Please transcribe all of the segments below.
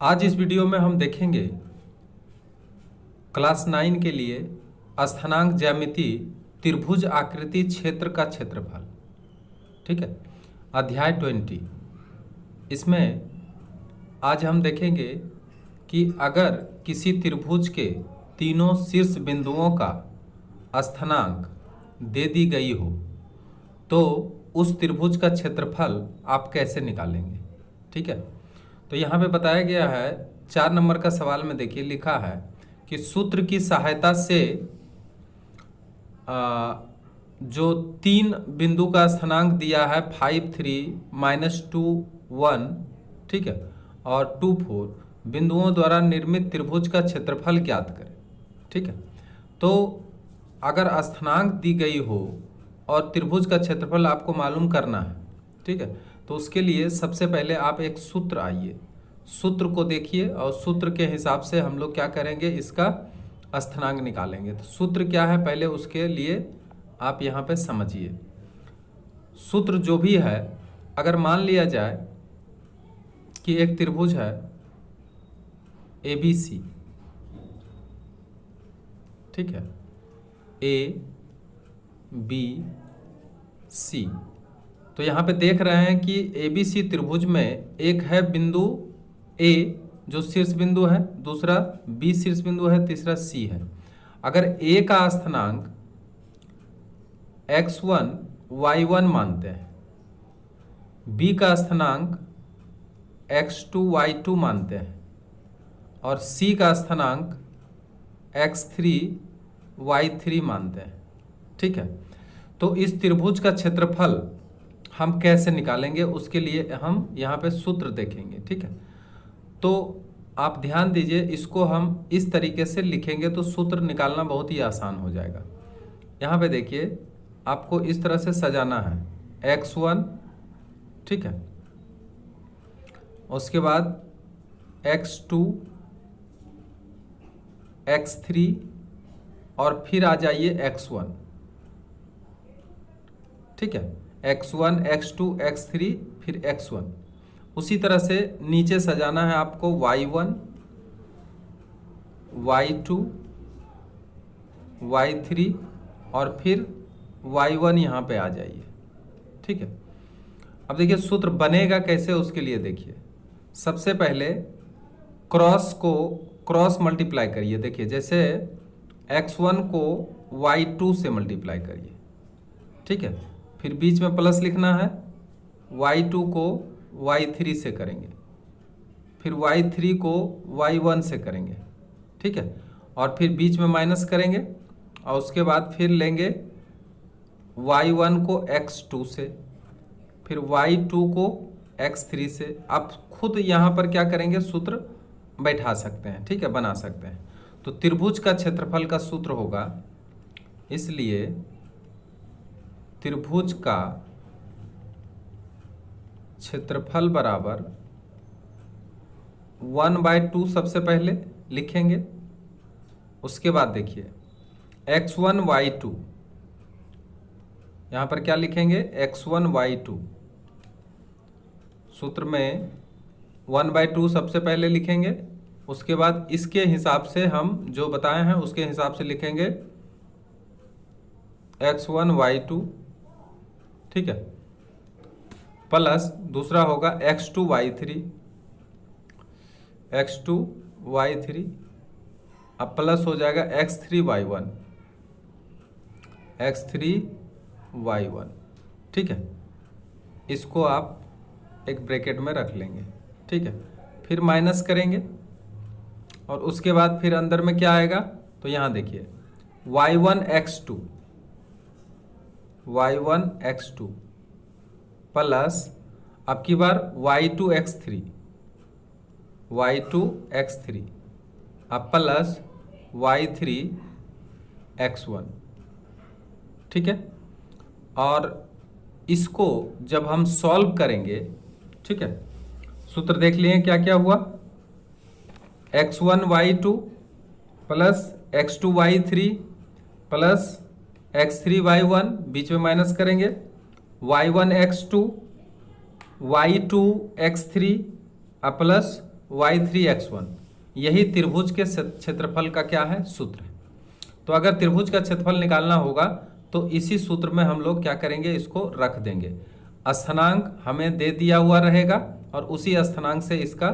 आज इस वीडियो में हम देखेंगे क्लास 9 के लिए स्थानांक ज्यामिति त्रिभुज आकृति क्षेत्र का क्षेत्रफल। ठीक है, अध्याय 20। इसमें आज हम देखेंगे कि अगर किसी त्रिभुज के तीनों शीर्ष बिंदुओं का स्थानांक दे दी गई हो तो उस त्रिभुज का क्षेत्रफल आप कैसे निकालेंगे। ठीक है, तो यहाँ पे बताया गया है 4 नंबर का सवाल में देखिए लिखा है कि सूत्र की सहायता से जो 3 बिंदु का स्थानांक दिया है 5 3 -2 1, ठीक है, और 2 4 बिंदुओं द्वारा निर्मित त्रिभुज का क्षेत्रफल ज्ञात करें। ठीक है, तो अगर स्थानांक दी गई हो और त्रिभुज का क्षेत्रफल आपको मालूम करना है, ठीक है, तो उसके लिए सबसे पहले आप एक सूत्र आइए, सूत्र को देखिए और सूत्र के हिसाब से हम लोग क्या करेंगे, इसका स्थानांक निकालेंगे। तो सूत्र क्या है पहले उसके लिए आप यहाँ पे समझिए। सूत्र जो भी है, अगर मान लिया जाए कि एक त्रिभुज है ABC, ठीक है, ABC, तो यहाँ पे देख रहे हैं कि ABC त्रिभुज में एक है बिंदु A जो शीर्ष बिंदु है, दूसरा B शीर्ष बिंदु है, तीसरा C है। अगर A का स्थानांक x1 y1 मानते हैं, B का स्थानांक x2 y2 मानते हैं और C का स्थानांक x3 y3 मानते हैं। ठीक है, तो इस त्रिभुज का क्षेत्रफल हम कैसे निकालेंगे उसके लिए हम यहाँ पे सूत्र देखेंगे। ठीक है, तो आप ध्यान दीजिए, इसको हम इस तरीके से लिखेंगे तो सूत्र निकालना बहुत ही आसान हो जाएगा। यहाँ पे देखिए, आपको इस तरह से सजाना है x1, ठीक है, उसके बाद x2 x3 और फिर आ जाइए x1। ठीक है, x1 x2 x3 फिर x1। उसी तरह से नीचे सजाना है आपको y1 y2 y3 और फिर y1 यहाँ पे आ जाइए। ठीक है, अब देखिए सूत्र बनेगा कैसे, उसके लिए देखिए सबसे पहले क्रॉस मल्टीप्लाई करिए। देखिए जैसे x1 को y2 से मल्टीप्लाई करिए, ठीक है, फिर बीच में प्लस लिखना है, y2 को y3 से करेंगे, फिर y3 को y1 से करेंगे, ठीक है, और फिर बीच में माइनस करेंगे और उसके बाद फिर लेंगे y1 को x2 से, फिर y2 को x3 से। आप खुद यहाँ पर क्या करेंगे, सूत्र बैठा सकते हैं, ठीक है, बना सकते हैं। तो त्रिभुज का क्षेत्रफल का सूत्र होगा, इसलिए त्रिभुज का क्षेत्रफल बराबर 1/2 सबसे पहले लिखेंगे। उसके बाद देखिए x1 y2, यहाँ पर क्या लिखेंगे, x1 y2। सूत्र में 1/2 सबसे पहले लिखेंगे, उसके बाद इसके हिसाब से हम जो बताए हैं उसके हिसाब से लिखेंगे x1 y2, ठीक है, प्लस दूसरा होगा x2 y3, अब प्लस हो जाएगा x3 y1, ठीक है, इसको आप एक ब्रैकेट में रख लेंगे। ठीक है, फिर माइनस करेंगे और उसके बाद फिर अंदर में क्या आएगा, तो यहाँ देखिए y1 x2 प्लस अब की बार y2 x3 अब प्लस y3 x1। ठीक है, और इसको जब हम सॉल्व करेंगे, ठीक है, सूत्र देख लिए क्या क्या हुआ, x1 y2 plus x2 y3 plus x3 y1, बीच में माइनस करेंगे, y1 x2 y2 x3 plus y3 x1 यही त्रिभुज के क्षेत्रफल का क्या है, सूत्र है। तो अगर त्रिभुज का क्षेत्रफल निकालना होगा तो इसी सूत्र में हम लोग क्या करेंगे, इसको रख देंगे। स्थानांक हमें दे दिया हुआ रहेगा और उसी स्थानांक से इसका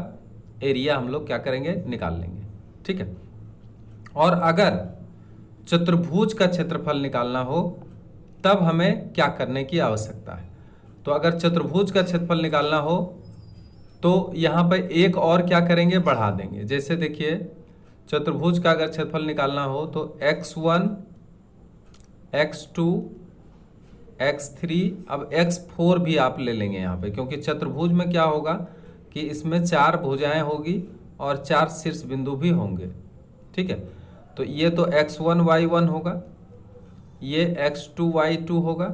एरिया हम लोग क्या करेंगे, निकाल लेंगे। ठीक है। और अगर चतुर्भुज का क्षेत्रफल निकालना हो तब हमें क्या करने की आवश्यकता है। तो अगर चतुर्भुज का क्षेत्रफल निकालना हो तो यहाँ पर एक और क्या करेंगे, बढ़ा देंगे। जैसे देखिए चतुर्भुज का अगर क्षेत्रफल निकालना हो तो x1 x2 x3 अब x4 भी आप ले लेंगे यहाँ पे, क्योंकि चतुर्भुज में क्या होगा कि इसमें 4 भुजाएं होगी और 4 शीर्ष बिंदु भी होंगे। ठीक है। तो ये तो x1 y1 होगा, ये x2 y2 होगा,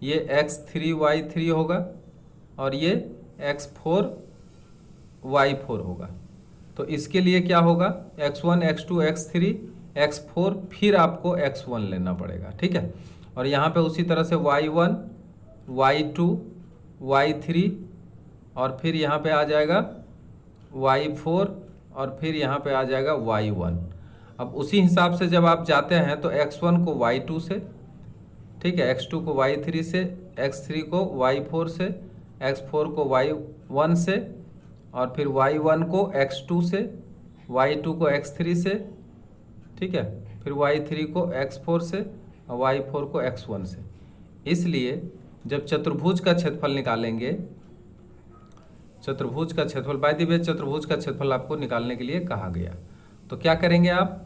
ये x3 y3 होगा और ये x4 y4 होगा। तो इसके लिए क्या होगा, x1 x2 x3 x4 फिर आपको x1 लेना पड़ेगा। ठीक है। और यहाँ पे उसी तरह से y1 y2 y3 और फिर यहाँ पे आ जाएगा y4 और फिर यहाँ पे आ जाएगा y1। अब उसी हिसाब से जब आप जाते हैं तो x1 को y2 से, ठीक है, x2 को y3 से, x3 को y4 से, x4 को y1 से और फिर y1 को x2 से, y2 को x3 से, ठीक है, फिर y3 को x4 से और y4 को x1 से। इसलिए जब चतुर्भुज का क्षेत्रफल निकालेंगे, चतुर्भुज का क्षेत्रफल बाय द वे चतुर्भुज का क्षेत्रफल आपको निकालने के लिए कहा गया, तो क्या करेंगे आप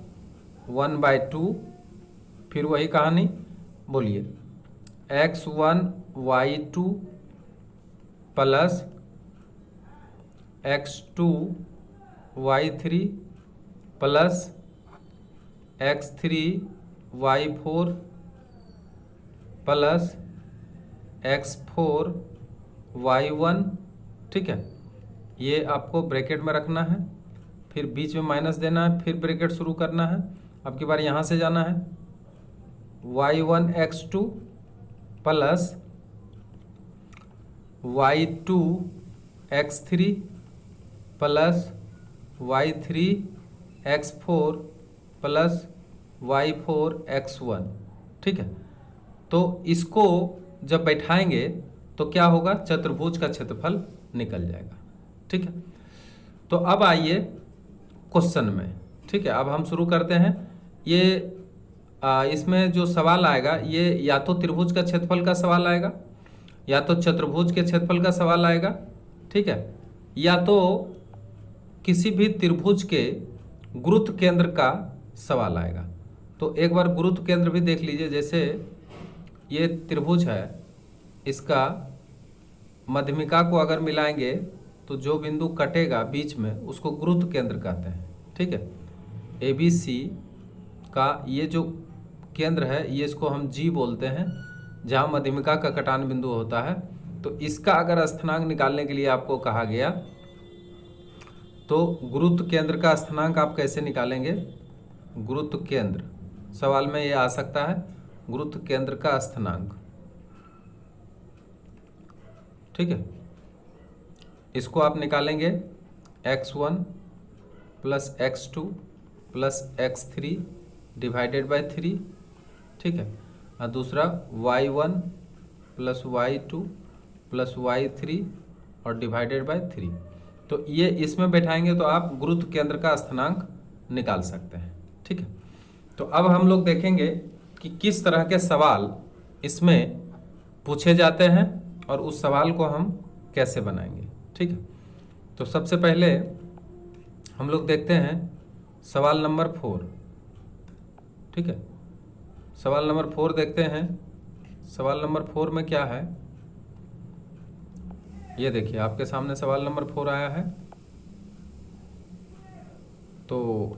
1/2, फिर वही कहानी बोलिए x1 y2 plus x2 y3 plus x3 y4 plus x4 y1। ठीक है, ये आपको ब्रैकेट में रखना है, फिर बीच में माइनस देना है, फिर ब्रैकेट शुरू करना है। अब की बार यहाँ से जाना है y1 x2 plus y2 x3 plus y3 x4 plus y4 x1। ठीक है। तो इसको जब बैठाएंगे तो क्या होगा, चतुर्भुज का क्षेत्रफल निकल जाएगा। ठीक है। तो अब आइए क्वेश्चन में। ठीक है, अब हम शुरू करते हैं। ये इसमें जो सवाल आएगा ये या तो त्रिभुज का क्षेत्रफल का सवाल आएगा, या तो चतुर्भुज के क्षेत्रफल का सवाल आएगा। ठीक है, या तो किसी भी त्रिभुज के गुरुत्व केंद्र का सवाल आएगा। तो एक बार गुरुत्व केंद्र भी देख लीजिए। जैसे ये त्रिभुज है, इसका मध्यमिका को अगर मिलाएंगे तो जो बिंदु कटेगा बीच में उसको गुरुत्व केंद्र कहते हैं। ठीक है, ABC का ये जो केंद्र है ये इसको हम G बोलते हैं, जहाँ मध्यमिका का कटान बिंदु होता है। तो इसका अगर स्थानांक निकालने के लिए आपको कहा गया तो गुरुत्व केंद्र का स्थानांक आप कैसे निकालेंगे। गुरुत्व केंद्र, सवाल में ये आ सकता है गुरुत्व केंद्र का स्थानांक। ठीक है, इसको आप निकालेंगे x1 plus x2 plus x3 divided by 3। ठीक है, और दूसरा y1 plus y2 plus y3 और डिवाइडेड बाय 3। तो ये इसमें बैठाएंगे तो आप गुरुत्व केंद्र का स्थानांक निकाल सकते हैं। ठीक है, तो अब हम लोग देखेंगे कि किस तरह के सवाल इसमें पूछे जाते हैं और उस सवाल को हम कैसे बनाएंगे। ठीक है, तो सबसे पहले हम लोग देखते हैं सवाल नंबर 4। ठीक है, सवाल नंबर 4 देखते हैं। सवाल नंबर 4 में क्या है, ये देखिए आपके सामने सवाल नंबर 4 आया है। तो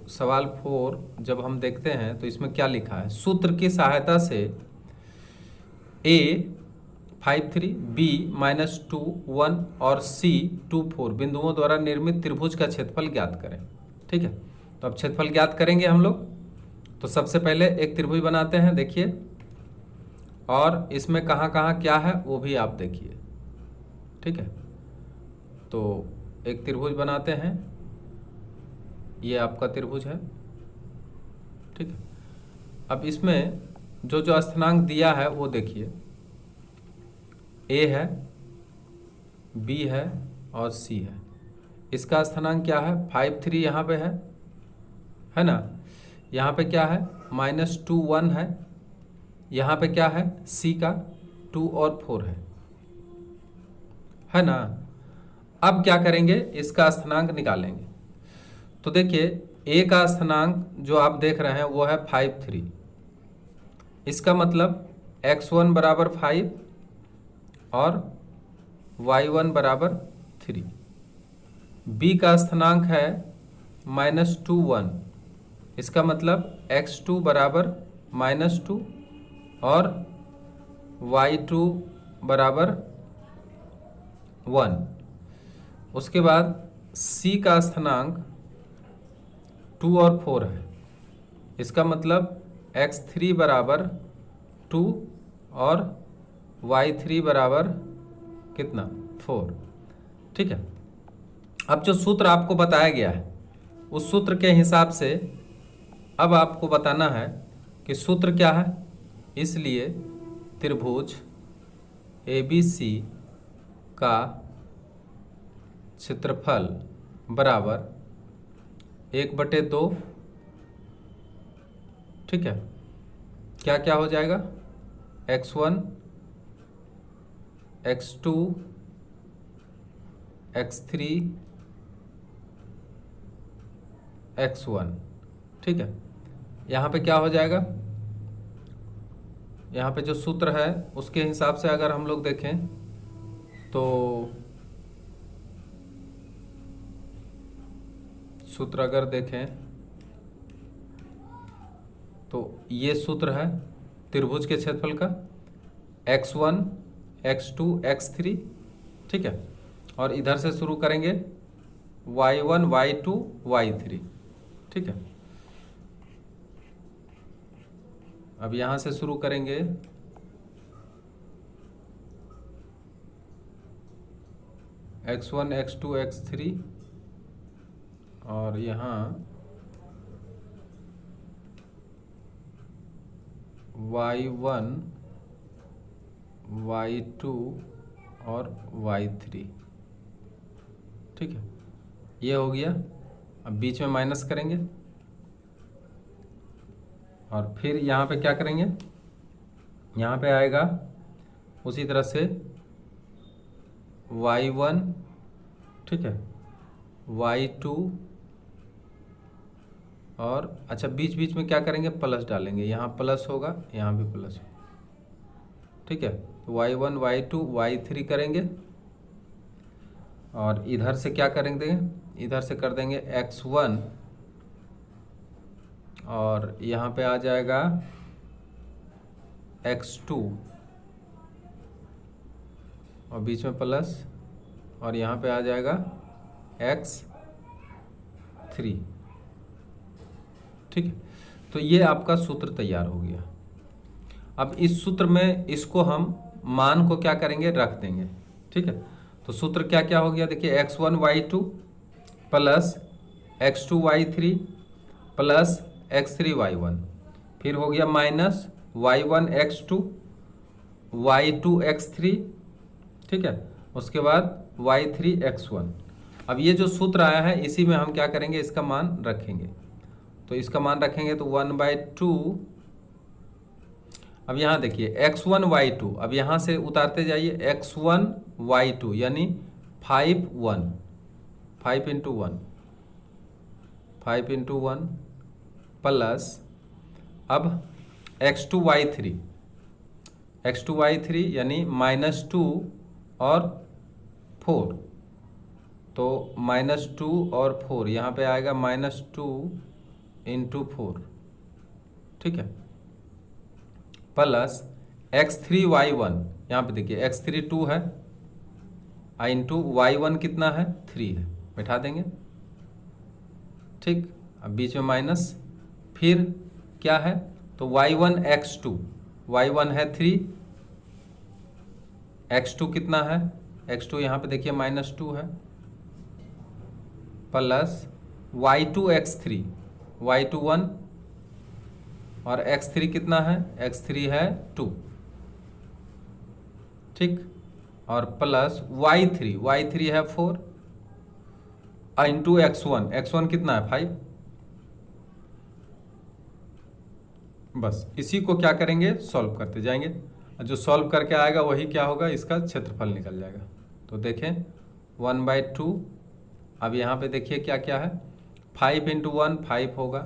सवाल 4 जब हम देखते हैं तो इसमें क्या लिखा है, सूत्र की सहायता से A 5 3 B -2 1 और C 2 4 बिंदुओं द्वारा निर्मित त्रिभुज का क्षेत्रफल ज्ञात करें। ठीक है, तो अब क्षेत्रफल ज्ञात करेंगे हम लोग। तो सबसे पहले एक त्रिभुज बनाते हैं, देखिए, और इसमें कहाँ कहाँ क्या है वो भी आप देखिए। ठीक है, तो एक त्रिभुज बनाते हैं, ये आपका त्रिभुज है, ठीक है। अब इसमें जो जो स्थानांक दिया है वो देखिए, ए है, बी है और सी है। इसका स्थानांक क्या है, 5 3 यहाँ पे है ना। यहाँ पे क्या है, -2 1 है। यहाँ पे क्या है, सी का 2 और 4 है ना। अब क्या करेंगे, इसका स्थानांक निकालेंगे। तो देखिए ए का स्थानांक जो आप देख रहे हैं वो है 5 3। इसका मतलब x1 बराबर 5 और y1 बराबर 3। बी का स्थानांक है -2 1। इसका मतलब x2 बराबर -2 और y2 बराबर 1। उसके बाद c का स्थानांक 2 और 4 है। इसका मतलब x3 बराबर 2 और y3 बराबर कितना, 4, ठीक है। अब जो सूत्र आपको बताया गया है उस सूत्र के हिसाब से अब आपको बताना है कि सूत्र क्या है। इसलिए त्रिभुज ABC का क्षेत्रफल बराबर 1/2, ठीक है। क्या क्या हो जाएगा, x1 x2 x3 x1, ठीक है। यहाँ पे क्या हो जाएगा, यहाँ पे जो सूत्र है उसके हिसाब से अगर हम लोग देखें तो सूत्र अगर देखें तो ये सूत्र है त्रिभुज के क्षेत्रफल का, x1 x2 x3, ठीक है। और इधर से शुरू करेंगे y1 y2 y3, ठीक है। अब यहाँ से शुरू करेंगे x1 x2 x3 और यहाँ y1 y2 और y3, ठीक है। ये हो गया। अब बीच में माइनस करेंगे और फिर यहाँ पे क्या करेंगे, यहाँ पे आएगा उसी तरह से y1, ठीक है, y2 और अच्छा बीच बीच में क्या करेंगे, प्लस डालेंगे। यहाँ प्लस होगा, यहाँ भी प्लस होगा, ठीक है। तो y1 y2 y3 करेंगे और इधर से क्या करेंगे, इधर से कर देंगे x1 और यहाँ पे आ जाएगा x2 और बीच में प्लस और यहाँ पे आ जाएगा x3, ठीक है। तो ये आपका सूत्र तैयार हो गया। अब इस सूत्र में इसको हम मान को क्या करेंगे, रख देंगे, ठीक है। तो सूत्र क्या क्या हो गया, देखिए x1 y2 plus x2 y3 plus x3 y1, फिर हो गया minus y1 x2 y2 x3, ठीक है। उसके बाद y3 x1। अब ये जो सूत्र आया है इसी में हम क्या करेंगे, इसका मान रखेंगे। तो इसका मान रखेंगे तो 1/2। अब यहाँ देखिए x1 y2, अब यहाँ से उतारते जाइए x1 y2 यानी 5 1, 5 × 1, 5 × 1 प्लस अब x2 y3, x2 y3 यानी -2 और 4, तो -2 और 4 यहाँ पे आएगा -2 × 4, ठीक है, प्लस x3 y1, यहाँ पे देखिए x3 2 है इंटू y1 कितना है 3 है, बैठा देंगे, ठीक। अब बीच में माइनस, फिर क्या है तो y1 x2, y1 है 3, x2 कितना है, x2 यहाँ पे देखिए -2 है, प्लस y2 y2 1 और x3 कितना है, x3 है 2, ठीक, और प्लस y3 है 4 इंटू x1 कितना है 5। बस इसी को क्या करेंगे, सॉल्व करते जाएंगे, जो सॉल्व करके आएगा वही क्या होगा, इसका क्षेत्रफल निकल जाएगा। तो देखें 1/2, अब यहाँ पे देखिए क्या क्या है, 5 इंटू 1 5 होगा।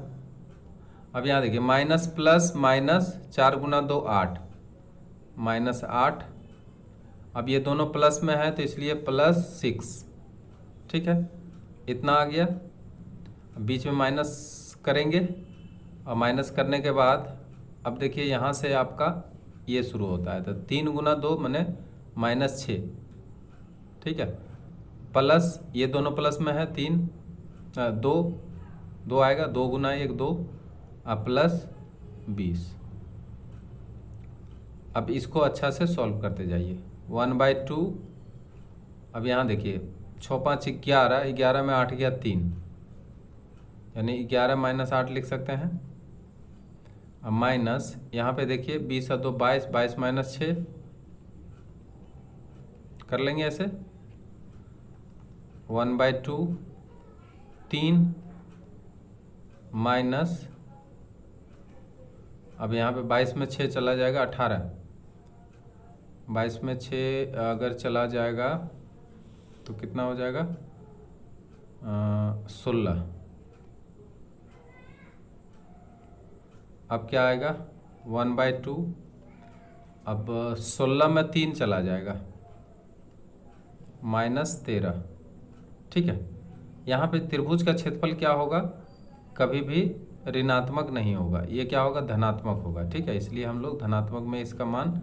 अब यहाँ देखिए माइनस प्लस माइनस, 4 गुना 2 8, -8। अब ये दोनों प्लस में है तो इसलिए +6, ठीक है, इतना आ गया। बीच में माइनस करेंगे और माइनस करने के बाद अब देखिए यहाँ से आपका ये शुरू होता है, तो 3 गुना 2 माने -6, ठीक है, प्लस ये दोनों प्लस में है 3 2 आएगा, 2 गुना 1 2 प्लस 20। अब इसको अच्छा से सॉल्व करते जाइए, 1/2। अब यहाँ देखिए 6 5 11, 11 में 8 गया 3, यानी 11 - 8 लिख सकते हैं। अब माइनस यहाँ पे देखिए 20 और 2 22, 22 - 6 कर लेंगे ऐसे, 1/2 3 माइनस, अब यहाँ पे 22 में 6 चला जाएगा 18, 22 में 6 अगर चला जाएगा तो कितना हो जाएगा 16। अब क्या आएगा 1/2, अब 16 में 3 चला जाएगा -13, ठीक है। यहाँ पे त्रिभुज का क्षेत्रफल क्या होगा, कभी भी ऋणात्मक नहीं होगा, ये क्या होगा धनात्मक होगा, ठीक है, इसलिए हम लोग धनात्मक में इसका मान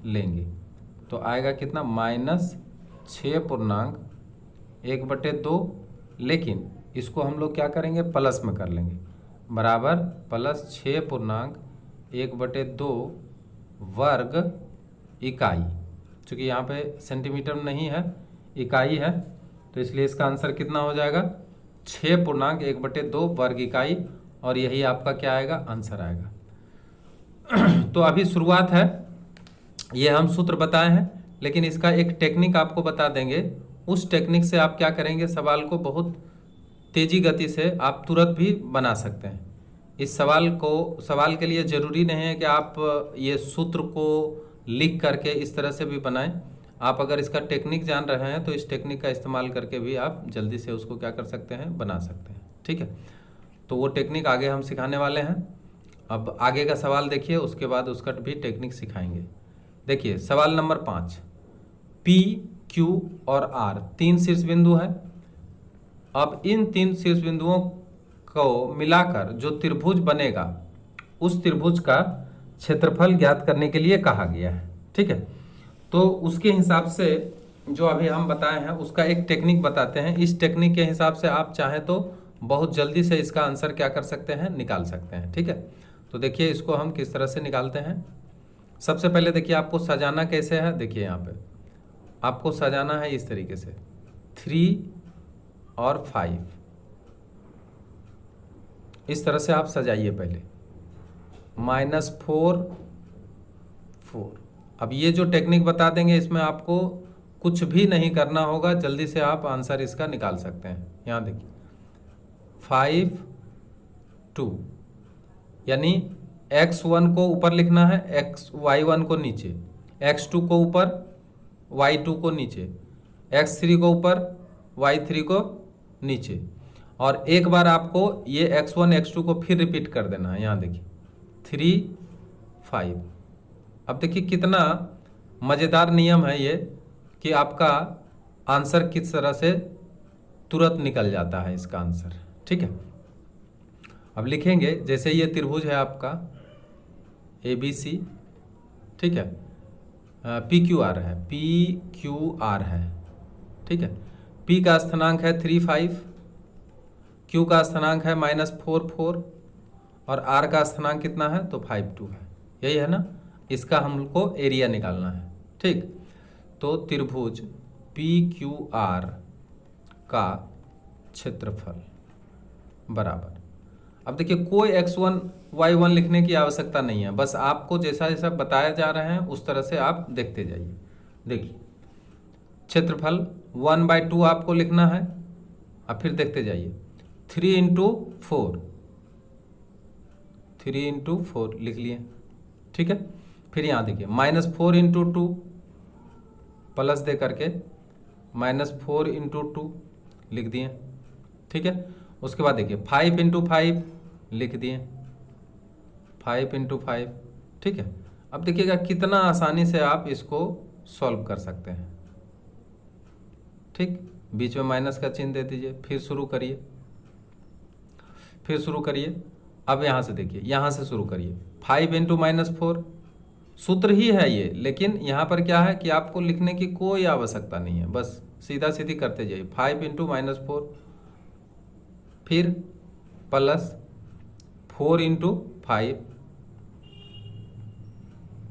लेंगे। तो आएगा कितना -6.1/2, लेकिन इसको हम लोग क्या करेंगे प्लस में कर लेंगे, बराबर +6.1/2 वर्ग इकाई। चूँकि यहाँ पे सेंटीमीटर में नहीं है, इकाई है, तो इसलिए इसका आंसर कितना हो जाएगा 6.1/2 वर्ग इकाई, और यही आपका क्या आएगा आंसर आएगा। तो अभी शुरुआत है, ये हम सूत्र बताए हैं, लेकिन इसका एक टेक्निक आपको बता देंगे। उस टेक्निक से आप क्या करेंगे, सवाल को बहुत तेजी गति से आप तुरंत भी बना सकते हैं। इस सवाल के लिए ज़रूरी नहीं है कि आप ये सूत्र को लिख करके इस तरह से भी बनाएं। आप अगर इसका टेक्निक जान रहे हैं तो इस टेक्निक का इस्तेमाल करके भी आप जल्दी से उसको क्या कर सकते हैं, बना सकते हैं, ठीक है। तो वो टेक्निक आगे हम सिखाने वाले हैं। अब आगे का सवाल देखिए, उसके बाद उसका भी टेक्निक सिखाएंगे। देखिए सवाल नंबर 5, P, Q और R 3 शीर्ष बिंदु है। अब इन 3 शीर्ष बिंदुओं को मिलाकर जो त्रिभुज बनेगा, उस त्रिभुज का क्षेत्रफल ज्ञात करने के लिए कहा गया है, ठीक है। तो उसके हिसाब से जो अभी हम बताए हैं उसका एक टेक्निक बताते हैं। इस टेक्निक के हिसाब से आप चाहें तो बहुत जल्दी से इसका आंसर क्या कर सकते हैं, निकाल सकते हैं, ठीक है। तो देखिए इसको हम किस तरह से निकालते हैं। सबसे पहले देखिए आपको सजाना कैसे है, देखिए यहाँ पे आपको सजाना है इस तरीके से 3 और 5, इस तरह से आप सजाइए पहले, -4 4। अब ये जो टेक्निक बता देंगे इसमें आपको कुछ भी नहीं करना होगा, जल्दी से आप आंसर इसका निकाल सकते हैं। यहाँ देखिए 5 2, यानी x1 को ऊपर लिखना है, y1 को नीचे, x2 को ऊपर, y2 को नीचे, x3 को ऊपर, y3 को नीचे, और एक बार आपको ये x1 x2 को फिर रिपीट कर देना है। यहाँ देखिए 3 5। अब देखिए कितना मज़ेदार नियम है ये कि आपका आंसर किस तरह से तुरंत निकल जाता है इसका आंसर, ठीक है। अब लिखेंगे, जैसे ये त्रिभुज है आपका ABC, ठीक है, PQR है, PQR है, ठीक है। P का स्थानांक है 3 5, Q का स्थानांक है -4 4, और R का स्थानांक कितना है तो 5 2 है, यही है ना। इसका हमको एरिया निकालना है, ठीक। तो त्रिभुज PQR का क्षेत्रफल बराबर। अब देखिए कोई x1 y1 लिखने की आवश्यकता नहीं है, बस आपको जैसा जैसा बताया जा रहे हैं उस तरह से आप देखते जाइए। देखिए क्षेत्रफल 1/2 आपको लिखना है, अब फिर देखते जाइए 3 × 4, 3 × 4 लिख लिए, ठीक है। फिर यहाँ देखिए -4 × 2 प्लस दे करके -4 × 2 लिख दिए, ठीक है। उसके बाद देखिए 5 × 5 लिख दिए, 5 × 5, ठीक है। अब देखिएगा कितना आसानी से आप इसको सॉल्व कर सकते हैं, ठीक। बीच में माइनस का चिन्ह दे दीजिए, फिर शुरू करिए, फिर शुरू करिए। अब यहाँ से देखिए, यहाँ से शुरू करिए 5 × -4, सूत्र ही है ये, लेकिन यहाँ पर क्या है कि आपको लिखने की कोई आवश्यकता नहीं है, बस सीधा सीधी करते जाइए। 5 × -4, फिर प्लस 4 × 5,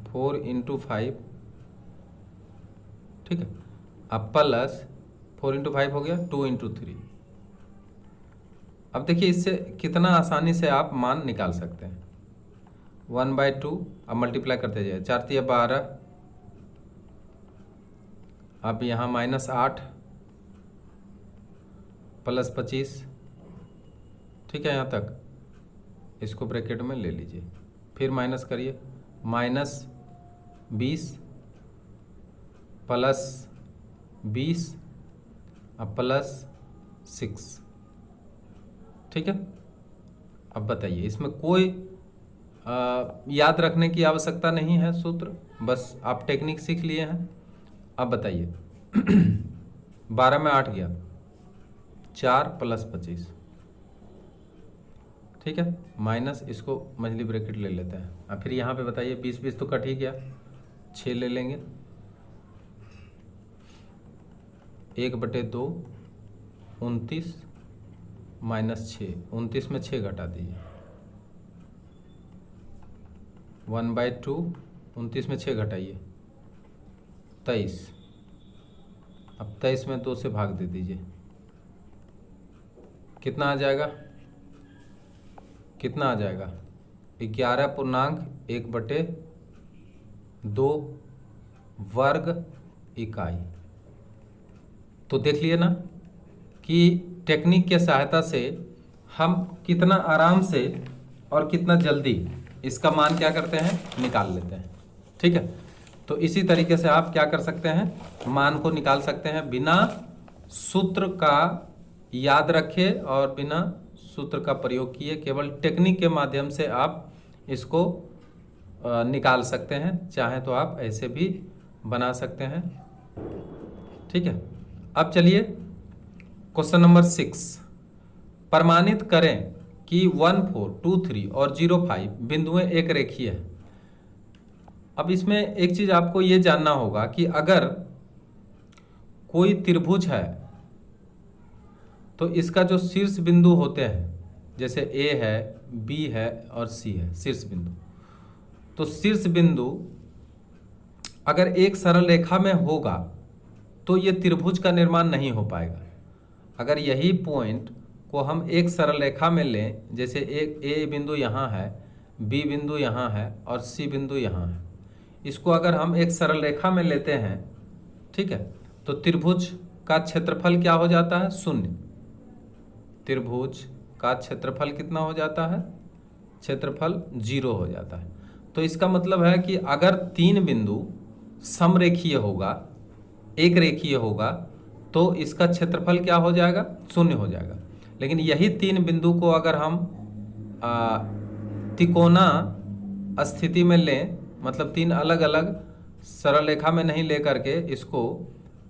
4 × 5, ठीक है। अब प्लस 4 × 5 हो गया 2 × 3। अब देखिए इससे कितना आसानी से आप मान निकाल सकते हैं। 1/2, अब मल्टीप्लाई करते जाइए, 4 × 12, अब यहाँ -8 प्लस 25, ठीक है। यहाँ तक इसको ब्रैकेट में ले लीजिए, फिर माइनस करिए, -20 प्लस 20 अब प्लस 6, ठीक है। अब बताइए इसमें कोई याद रखने की आवश्यकता नहीं है सूत्र, बस आप टेक्निक सीख लिए हैं। अब बताइए 12 में 8 गया, 4 + 25, ठीक है। माइनस इसको मछली ब्रैकेट ले लेते हैं। अब फिर यहाँ पे बताइए 20 तो कट ही गया, 6 ले लेंगे, 1/2 29 -6, 29 में 6 घटा दीजिए, 1/2 29 में 6 घटाइए 23, अब 23 में 2 से भाग दे दीजिए, कितना आ जाएगा, कितना आ जाएगा 11.1/2 वर्ग इकाई। तो देख लिए ना कि टेक्निक के सहायता से हम कितना आराम से और कितना जल्दी इसका मान क्या करते हैं, निकाल लेते हैं, ठीक है। तो इसी तरीके से आप क्या कर सकते हैं, मान को निकाल सकते हैं बिना सूत्र का याद रखे और बिना सूत्र का प्रयोग किए, केवल टेक्निक के माध्यम से आप इसको निकाल सकते हैं। चाहे तो आप ऐसे भी बना सकते हैं, ठीक है। अब चलिए क्वेश्चन नंबर 6, प्रमाणित करें कि 1, 4, 2, 3 और 0, 5 बिंदुएं एक रेखीय है। अब इसमें एक चीज आपको ये जानना होगा कि अगर कोई त्रिभुज है तो इसका जो शीर्ष बिंदु होते हैं, जैसे A है, B है और C है शीर्ष बिंदु, तो शीर्ष बिंदु अगर एक सरल रेखा में होगा तो ये त्रिभुज का निर्माण नहीं हो पाएगा। अगर यही पॉइंट को हम एक सरल रेखा में लें, जैसे एक A बिंदु यहाँ है, B बिंदु यहाँ है और C बिंदु यहाँ है, इसको अगर हम एक सरल रेखा में लेते हैं, ठीक है, तो त्रिभुज का क्षेत्रफल क्या हो जाता है, 0। त्रिभुज का क्षेत्रफल कितना हो जाता है, क्षेत्रफल 0 हो जाता है। तो इसका मतलब है कि अगर 3 बिंदु समरेखीय होगा, एक रेखीय होगा, तो इसका क्षेत्रफल क्या हो जाएगा, 0 हो जाएगा। लेकिन यही 3 बिंदु को अगर हम तिकोना स्थिति में लें, मतलब 3 अलग अलग सरल रेखा में नहीं ले करके इसको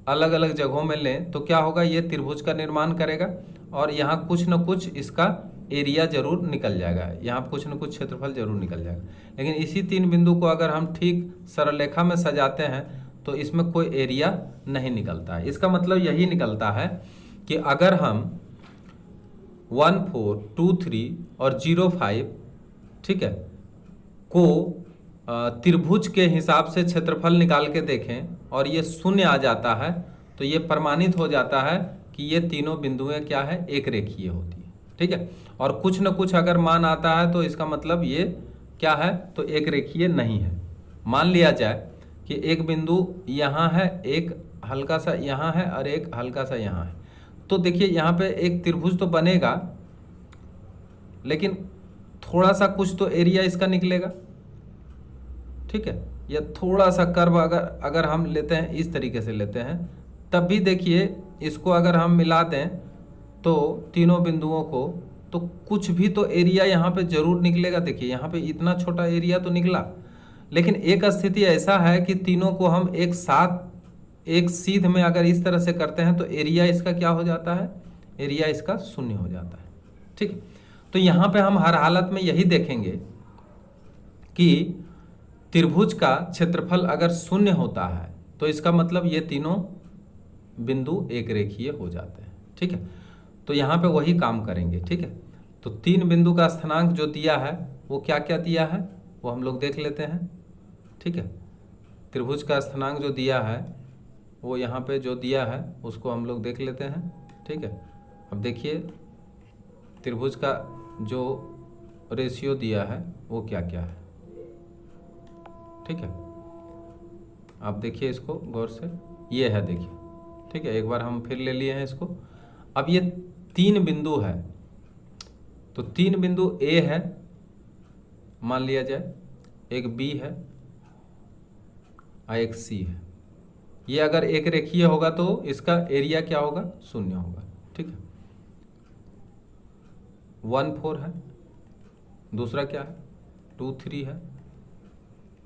अलग अलग जगहों में लें, तो क्या होगा, ये त्रिभुज का निर्माण करेगा और यहाँ कुछ न कुछ इसका एरिया जरूर निकल जाएगा, यहाँ कुछ न कुछ क्षेत्रफल जरूर निकल जाएगा। लेकिन इसी 3 बिंदु को अगर हम ठीक सरल रेखा में सजाते हैं तो इसमें कोई एरिया नहीं निकलता है। इसका मतलब यही निकलता है कि अगर हम 1, 4, 2, 3 और 0, 5, ठीक है, को त्रिभुज के हिसाब से क्षेत्रफल निकाल के देखें और ये 0 आ जाता है, तो ये प्रमाणित हो जाता है कि ये तीनों बिंदुएं क्या है, एक रेखीय होती है। ठीक है, और कुछ न कुछ अगर मान आता है तो इसका मतलब ये क्या है, तो एक रेखीय नहीं है। मान लिया जाए कि एक बिंदु यहाँ है, एक हल्का सा यहाँ है और एक हल्का सा यहाँ है, तो देखिए यहाँ पे एक त्रिभुज तो बनेगा, लेकिन थोड़ा सा कुछ तो एरिया इसका निकलेगा। ठीक है, या थोड़ा सा कर्व अगर हम लेते हैं, इस तरीके से लेते हैं, तब भी देखिए इसको अगर हम मिला दें तो तीनों बिंदुओं को, तो कुछ भी तो एरिया यहाँ पे जरूर निकलेगा। देखिए यहाँ पे इतना छोटा एरिया तो निकला, लेकिन एक स्थिति ऐसा है कि तीनों को हम एक साथ एक सीध में अगर इस तरह से करते हैं तो एरिया इसका क्या हो जाता है, एरिया इसका शून्य हो जाता है। ठीक है, तो यहाँ पे हम हर हालत में यही देखेंगे कि त्रिभुज का क्षेत्रफल अगर शून्य होता है तो इसका मतलब ये तीनों बिंदु एक रेखीय हो जाते हैं। ठीक है, तो यहाँ पे वही काम करेंगे। ठीक है, तो तीन बिंदु का स्थानांक जो दिया है वो क्या क्या दिया है वो हम लोग देख लेते हैं। ठीक है, त्रिभुज का स्थानांक जो दिया है वो यहाँ पे जो दिया है उसको हम लोग देख लेते हैं। ठीक है, अब देखिए त्रिभुज का जो रेशियो दिया है वो क्या क्या है। ठीक है, आप देखिए इसको गौर से, ये है देखिए। ठीक है, एक बार हम फिर ले लिए हैं इसको। अब ये तीन बिंदु है, तो तीन बिंदु ए है मान लिया जाए, एक बी है और एक सी है। ये अगर एक रेखीय होगा तो इसका एरिया क्या होगा, शून्य होगा। ठीक है, 1 4 है, दूसरा क्या है 2 3 है,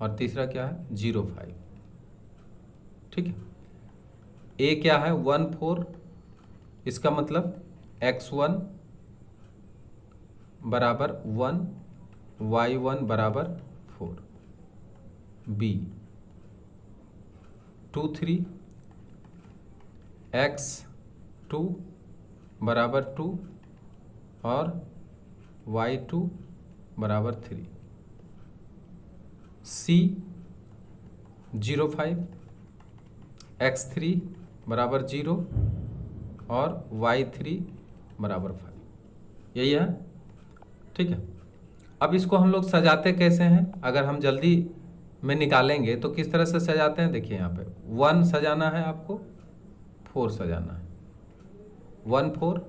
और तीसरा क्या है 0 5। ठीक है, ए क्या है 1 4, इसका मतलब x1 बराबर 1, y1 बराबर 4, बी 2 3, x2 बराबर 2 और y2 बराबर 3, सी 0 5, x3 बराबर 0 और y3 बराबर 5, यही है। ठीक है, अब इसको हम लोग सजाते कैसे हैं, अगर हम जल्दी में निकालेंगे तो किस तरह से सजाते हैं। देखिए यहाँ पे 1 सजाना है आपको, 4 सजाना है, 1 4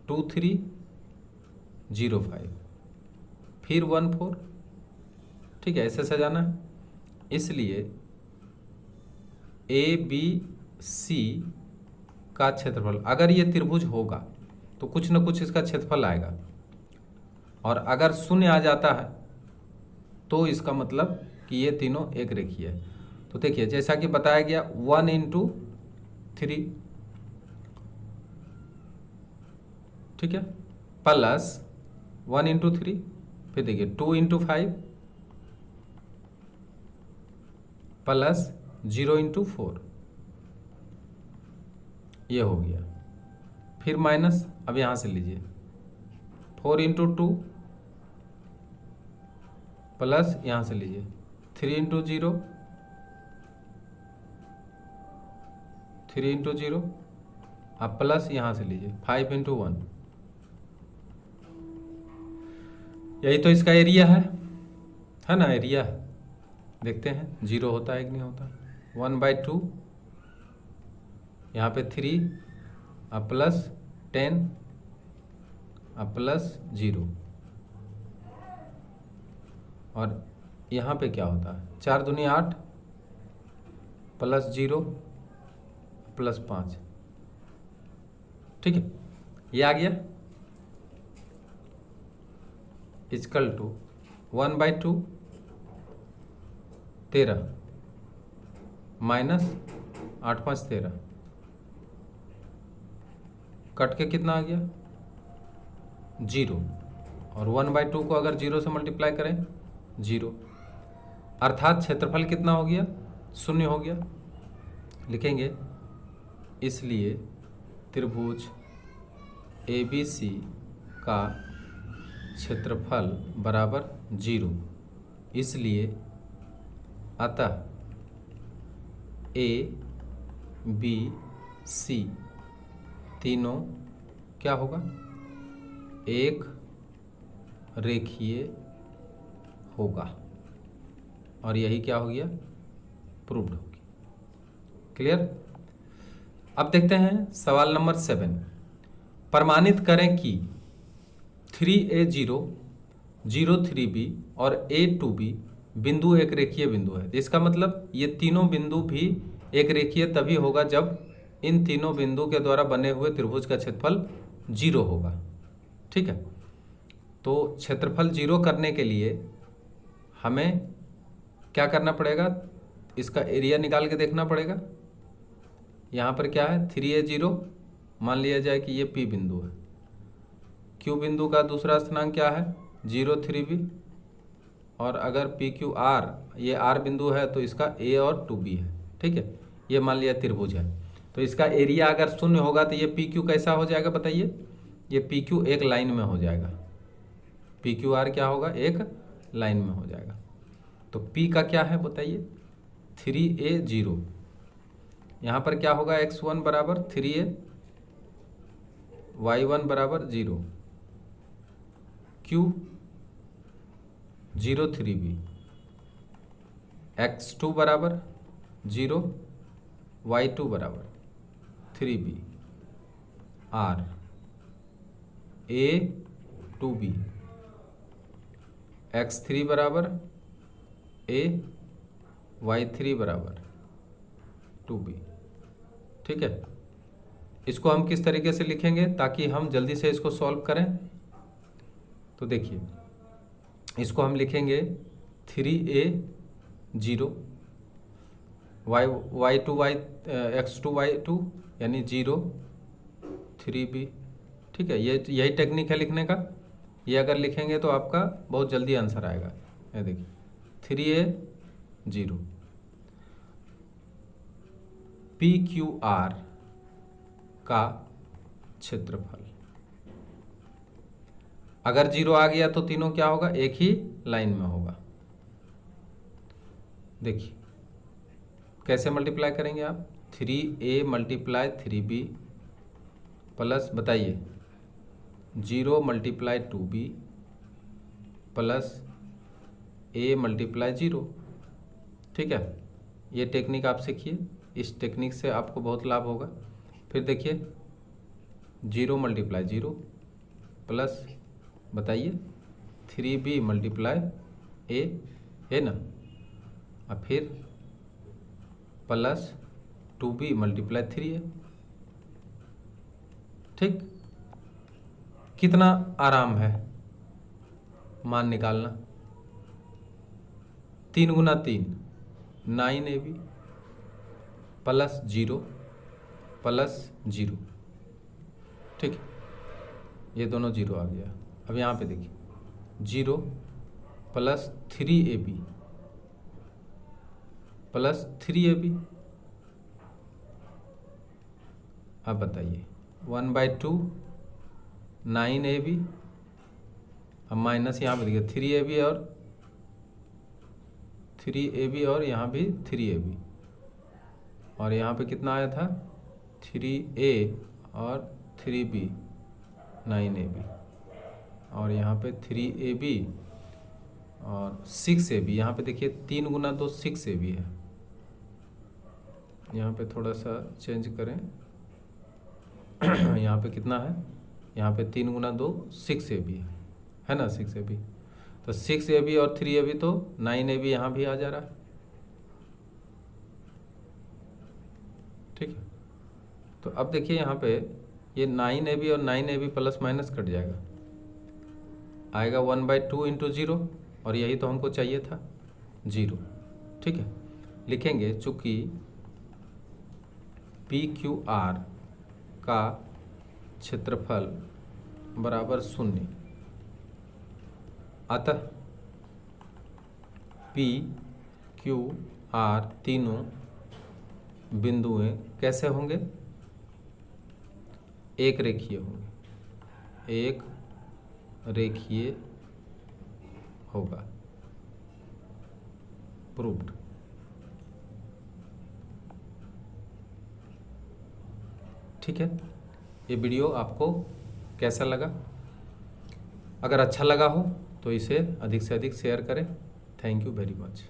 2 3 0 5, फिर 1 4। ठीक है, ऐसे सजाना है। इसलिए ए बी सी का क्षेत्रफल, अगर ये त्रिभुज होगा तो कुछ न कुछ इसका क्षेत्रफल आएगा, और अगर शून्य आ जाता है तो इसका मतलब कि ये तीनों एक रेखीय है। तो देखिए जैसा कि बताया गया 1 × 3, ठीक है, प्लस 1 × 3, फिर देखिए 2 × 5 प्लस 0 × 4, ये हो गया। फिर माइनस, अब यहाँ से लीजिए 4 × 2 प्लस यहाँ से लीजिए 3 × 0, 3 × 0, अब प्लस यहाँ से लीजिए 5 × 1, यही तो इसका एरिया है ना। एरिया देखते हैं 0 होता है कि नहीं होता। 1/2, यहाँ पे 3, अब प्लस 10, अब प्लस 0, और यहाँ पे क्या होता है 4 दूनी 8 प्लस 0 प्लस 5। ठीक है, ये आ गया इक्वल टू 1/2 13 माइनस 8 5 13, कट के कितना आ गया 0, और 1/2 को अगर 0 से मल्टीप्लाई करें 0, अर्थात क्षेत्रफल कितना हो गया, शून्य हो गया। लिखेंगे इसलिए त्रिभुज ABC का क्षेत्रफल बराबर 0, इसलिए अतः ABC तीनों क्या होगा, एक रेखीय होगा, और यही क्या हो गया, प्रूव्ड होगी। क्लियर। अब देखते हैं सवाल नंबर 7। प्रमाणित करें कि 3a0, 03b और a2b बिंदु एक रेखीय बिंदु है। इसका मतलब ये तीनों बिंदु भी एक रेखीय तभी होगा जब इन तीनों बिंदु के द्वारा बने हुए त्रिभुज का क्षेत्रफल 0 होगा। ठीक है, तो क्षेत्रफल 0 करने के लिए हमें क्या करना पड़ेगा, इसका एरिया निकाल के देखना पड़ेगा। यहाँ पर क्या है, 3a0, मान लिया जाए कि ये P बिंदु है। Q बिंदु का दूसरा स्थानांक क्या है, 0, 3b, और अगर PQR ये R बिंदु है तो इसका A और 2b है। ठीक है, ये मान लिया त्रिभुज है, तो इसका एरिया अगर 0 होगा तो ये PQ कैसा हो जाएगा बताइए, ये PQ एक लाइन में हो जाएगा, PQR क्या होगा, एक लाइन में हो जाएगा। तो P का क्या है बताइए, 3a0, यहाँ पर क्या होगा, x1 बराबर 3a, y1 बराबर 0, Q 0, 3b, x2 बराबर 0, y2 बराबर 3b, R a 2b, x3 बराबर a, y3 बराबर 2b। ठीक है, इसको हम किस तरीके से लिखेंगे ताकि हम जल्दी से इसको सॉल्व करें। तो देखिए, इसको हम लिखेंगे 3a0 x2 y2 यानी 0, 3b। ठीक है, ये यही टेक्निक है लिखने का। ये अगर लिखेंगे तो आपका बहुत जल्दी आंसर आएगा। ये देखिए 3a0, PQR का क्षेत्रफल, अगर 0 आ गया तो तीनों क्या होगा, एक ही लाइन में होगा। देखिए कैसे मल्टीप्लाई करेंगे आप, 3a मल्टीप्लाई 3b प्लस, बताइए 0 multiply 2b plus a multiply 0। ठीक है, ये टेक्निक आप सीखिए, इस टेक्निक से आपको बहुत लाभ होगा। फिर देखिए 0 मल्टीप्लाई 0 प्लस, बताइए 3b मल्टीप्लाई a, है ना, और फिर प्लस 2b मल्टीप्लाई 3a। ठीक, कितना आराम है मान निकालना, 3 गुना 3 9ab प्लस 0 प्लस 0। ठीक, ये दोनों 0 आ गया। अब यहाँ पे देखिए 0 प्लस 3ab प्लस 3ab। अब बताइए 1/2 9ab, अब माइनस यहाँ पे देखिए 3ab और यहाँ भी 3ab, और यहाँ पे कितना आया था 3a और 3b 9ab, और यहाँ पे 3ab और 6ab। यहाँ पे देखिए 3 गुना 2 6ab है, यहाँ पे थोड़ा सा चेंज करें यहाँ पे कितना है, यहाँ पे 3 गुना 2 6ab है ना, 6ab। तो 6ab और 3ab तो 9ab यहाँ भी आ जा रहा है। ठीक है, तो अब देखिए यहाँ पे ये 9ab और 9ab प्लस माइनस कट जाएगा, आएगा 1/2 इंटू 0, और यही तो हमको चाहिए था 0। ठीक है, लिखेंगे चूँकि PQR का क्षेत्रफल बराबर 0, अतः PQR तीनों बिंदुएं कैसे होंगे, एक रेखीय होंगे, एक रेखीय होगा, प्रूव्ड। ठीक है, ये वीडियो आपको कैसा लगा? अगर अच्छा लगा हो तो इसे अधिक से अधिक शेयर करें। Thank you very much.